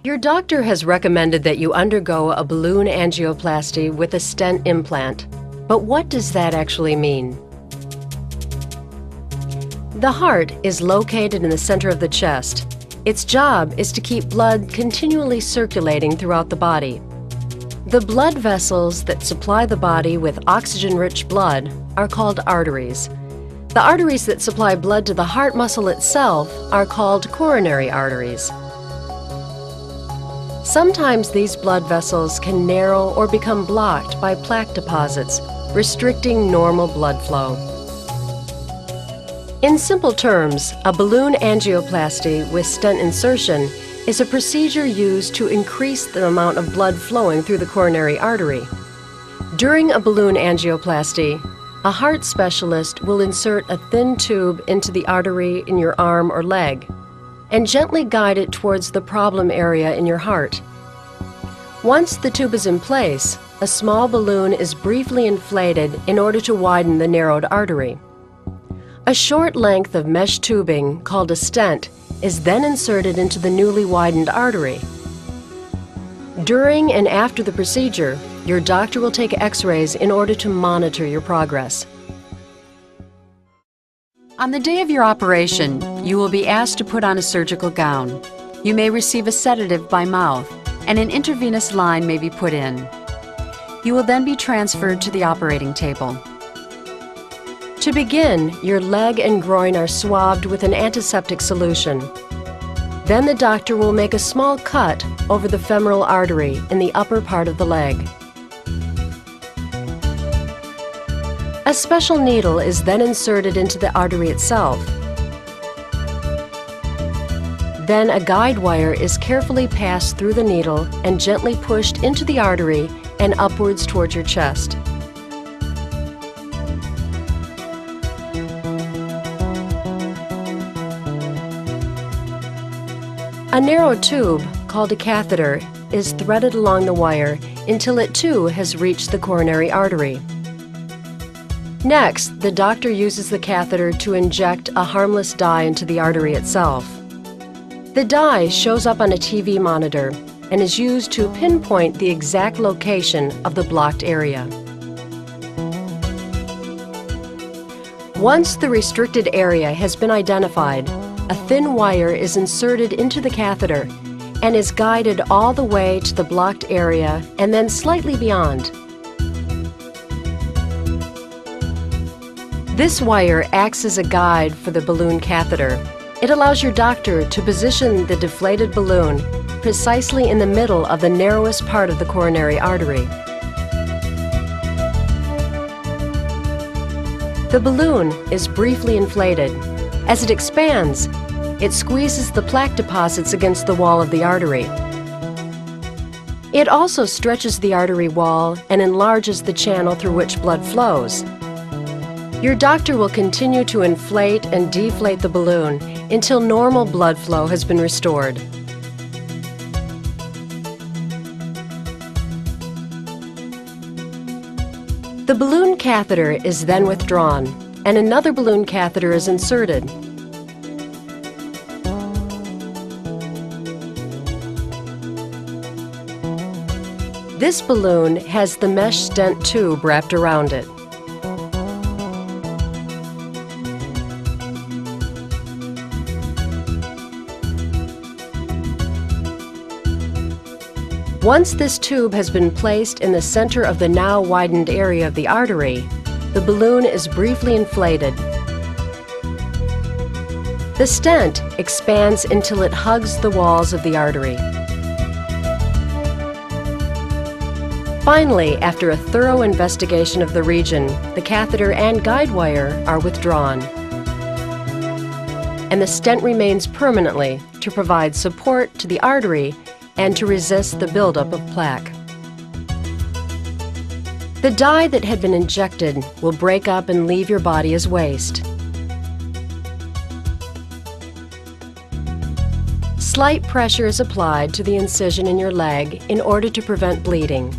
Your doctor has recommended that you undergo a balloon angioplasty with a stent implant. But what does that actually mean? The heart is located in the center of the chest. Its job is to keep blood continually circulating throughout the body. The blood vessels that supply the body with oxygen-rich blood are called arteries. The arteries that supply blood to the heart muscle itself are called coronary arteries. Sometimes these blood vessels can narrow or become blocked by plaque deposits, restricting normal blood flow. In simple terms, a balloon angioplasty with stent insertion is a procedure used to increase the amount of blood flowing through the coronary artery. During a balloon angioplasty, a heart specialist will insert a thin tube into the artery in your arm or leg and gently guide it towards the problem area in your heart. Once the tube is in place, a small balloon is briefly inflated in order to widen the narrowed artery. A short length of mesh tubing, called a stent, is then inserted into the newly widened artery. During and after the procedure, your doctor will take X-rays in order to monitor your progress. On the day of your operation, you will be asked to put on a surgical gown. You may receive a sedative by mouth, and an intravenous line may be put in. You will then be transferred to the operating table. To begin, your leg and groin are swabbed with an antiseptic solution. Then the doctor will make a small cut over the femoral artery in the upper part of the leg. A special needle is then inserted into the artery itself. Then a guide wire is carefully passed through the needle and gently pushed into the artery and upwards towards your chest. A narrow tube, called a catheter, is threaded along the wire until it too has reached the coronary artery. Next, the doctor uses the catheter to inject a harmless dye into the artery itself. The dye shows up on a TV monitor and is used to pinpoint the exact location of the blocked area. Once the restricted area has been identified, a thin wire is inserted into the catheter and is guided all the way to the blocked area and then slightly beyond. This wire acts as a guide for the balloon catheter. It allows your doctor to position the deflated balloon precisely in the middle of the narrowest part of the coronary artery. The balloon is briefly inflated. As it expands, it squeezes the plaque deposits against the wall of the artery. It also stretches the artery wall and enlarges the channel through which blood flows. Your doctor will continue to inflate and deflate the balloon until normal blood flow has been restored. The balloon catheter is then withdrawn, and another balloon catheter is inserted. This balloon has the mesh stent tube wrapped around it. Once this tube has been placed in the center of the now widened area of the artery, the balloon is briefly inflated. The stent expands until it hugs the walls of the artery. Finally, after a thorough investigation of the region, the catheter and guide wire are withdrawn, and the stent remains permanently to provide support to the artery and to resist the buildup of plaque. The dye that had been injected will break up and leave your body as waste. Slight pressure is applied to the incision in your leg in order to prevent bleeding.